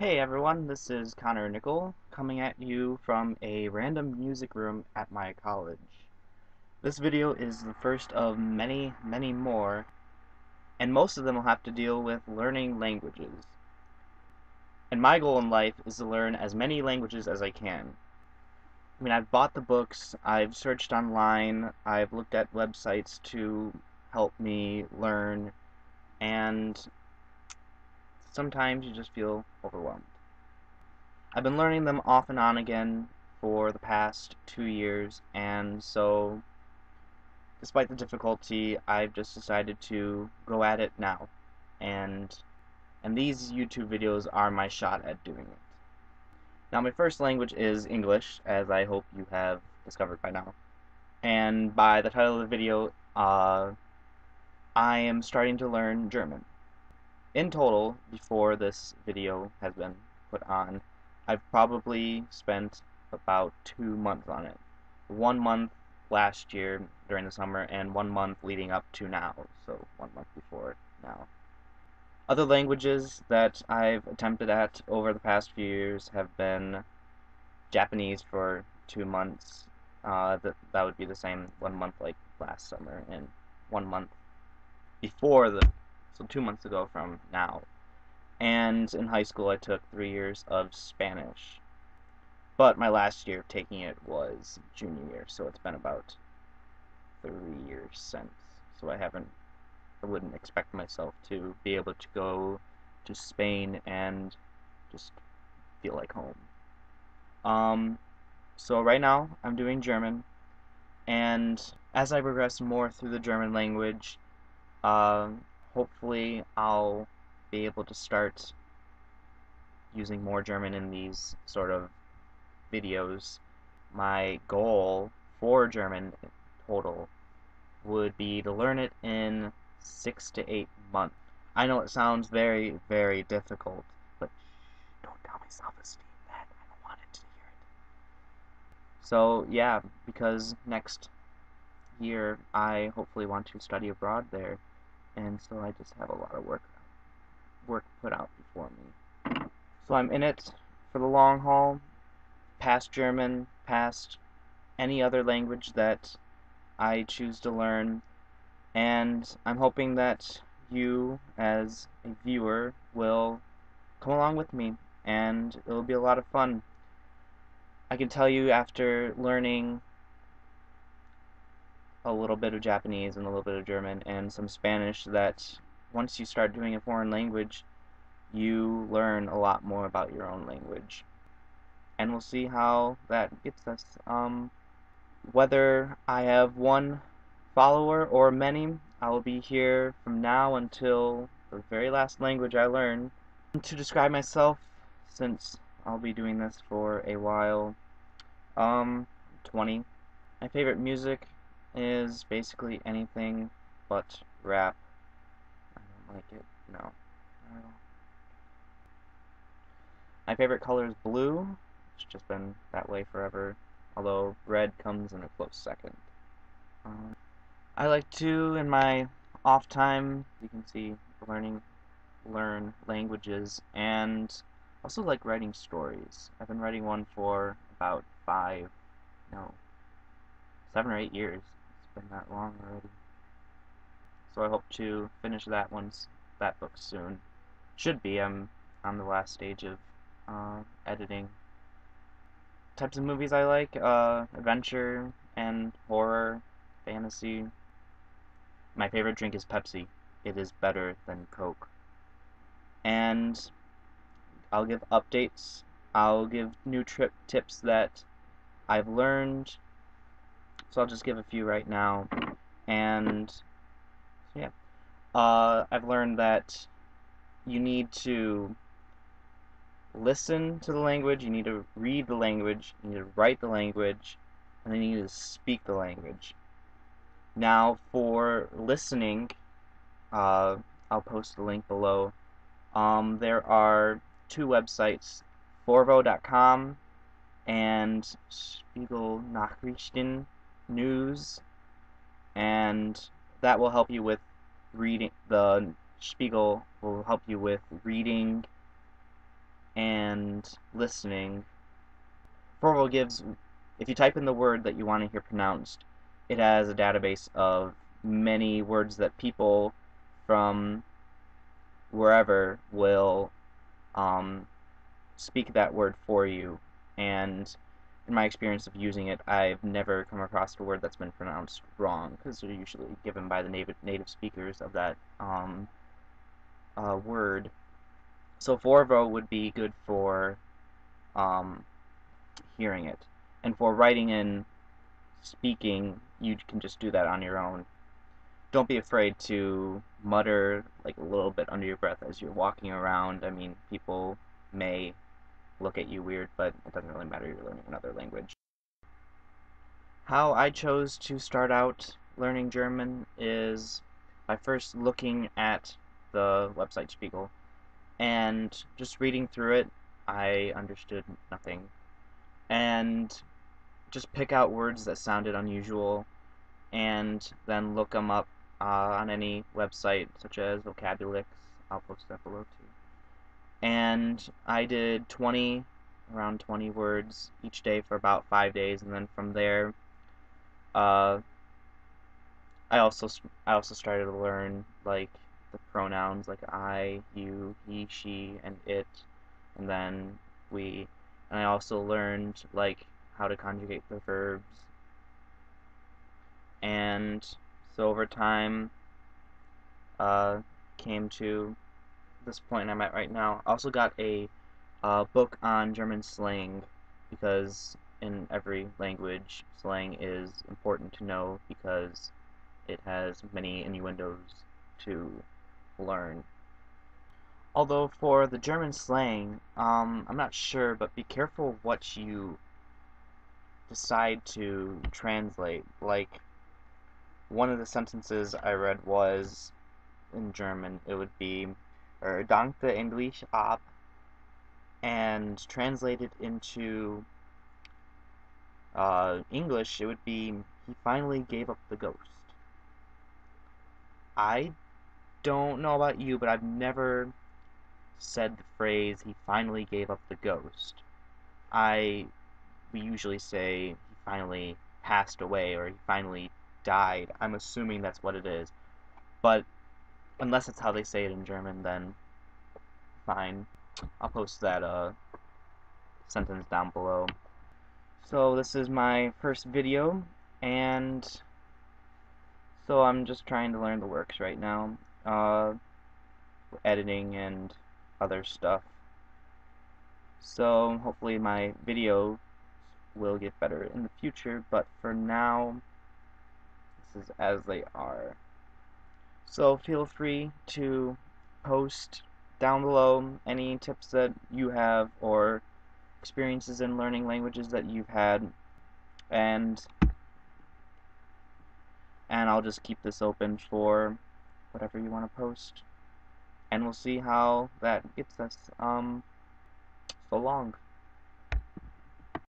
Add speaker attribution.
Speaker 1: Hey everyone, this is Connor Nickel coming at you from a random music room at my college. This video is the first of many, many more, and most of them will have to deal with learning languages. And my goal in life is to learn as many languages as I can. I mean, I've bought the books, I've searched online, I've looked at websites to help me learn, and sometimes you just feel overwhelmed. I've been learning them off and on again for the past 2 years, and so despite the difficulty, I've just decided to go at it now, and these YouTube videos are my shot at doing it. Now, my first language is English, as I hope you have discovered by now, and by the title of the video, I am starting to learn German. In total, before this video has been put on, I've probably spent about 2 months on it. 1 month last year during the summer and 1 month leading up to now, so 1 month before now. Other languages that I've attempted at over the past few years have been Japanese for 2 months. That would be the same 1 month like last summer and 1 month before so 2 months ago from now. And in high school I took 3 years of Spanish. But my last year of taking it was junior year, so it's been about 3 years since. So I wouldn't expect myself to be able to go to Spain and just feel like home. So right now I'm doing German, and as I progress more through the German language, uh, hopefully I'll be able to start using more German in these sort of videos. My goal for German total would be to learn it in 6 to 8 months. I know it sounds very, very difficult, but don't tell me self-esteem that. I don't want it to hear it. So yeah, because next year I hopefully want to study abroad there, and so I just have a lot of work put out before me. So I'm in it for the long haul, past German, past any other language that I choose to learn, and I'm hoping that you, as a viewer, will come along with me, and it'll be a lot of fun. I can tell you after learning a little bit of Japanese and a little bit of German and some Spanish that once you start doing a foreign language, you learn a lot more about your own language. And we'll see how that gets us. Whether I have one follower or many, I will be here from now until the very last language I learn. To describe myself, since I'll be doing this for a while, 20. My favorite music is basically anything but rap. I don't like it. No. My favorite color is blue. It's just been that way forever, although red comes in a close second. I like to, in my off time, you can see, learn languages, and also like writing stories. I've been writing one for about 7 or 8 years. It's been that long already. So I hope to finish that book soon. Should be. I'm on the last stage of editing. Types of movies I like, adventure and horror, fantasy. My favorite drink is Pepsi. It is better than Coke. And I'll give updates. I'll give new trip tips that I've learned. So I'll just give a few right now. And so yeah, I've learned that you need to listen to the language, you need to read the language, you need to write the language, and then you need to speak the language. Now, for listening, I'll post the link below. There are two websites, forvo.com and Spiegel Nachrichten News, and that will help you with reading. The Spiegel will help you with reading and listening. Forvo gives, if you type in the word that you want to hear pronounced, it has a database of many words that people from wherever will um, speak that word for you. And in my experience of using it, I've never come across a word that's been pronounced wrong, because they're usually given by the native speakers of that word. So Forvo would be good for um, hearing it. And for writing and speaking, you can just do that on your own. Don't be afraid to mutter like a little bit under your breath as you're walking around. I mean, people may look at you weird, but it doesn't really matter. You're learning another language. How I chose to start out learning German is by first looking at the website Spiegel and just reading through it. I understood nothing. And just pick out words that sounded unusual and then look them up on any website such as Vocabulix. I'll post that below too. And I did around 20 words each day for about 5 days, and then from there, uh, I also started to learn like the pronouns like I, you, he, she, and it, and then we, and I also learned like how to conjugate the verbs, and so over time, came to this point I'm at right now. I also got a book on German slang, because in every language, slang is important to know because it has many innuendos to learn. Although for the German slang, I'm not sure, but be careful what you decide to translate. Like, one of the sentences I read was, in German, it would be, dankte, endlich ab, and translated into English, it would be, he finally gave up the ghost. I don't know about you, but I've never said the phrase, he finally gave up the ghost. We usually say, he finally passed away, or he finally died. I'm assuming that's what it is. But unless it's how they say it in German, then fine. I'll post that sentence down below. So this is my first video, and so I'm just trying to learn the works right now, editing and other stuff. So hopefully my videos will get better in the future, but for now, this is as they are. So feel free to post down below any tips that you have or experiences in learning languages that you've had, and I'll just keep this open for whatever you want to post, and we'll see how that gets us. So long.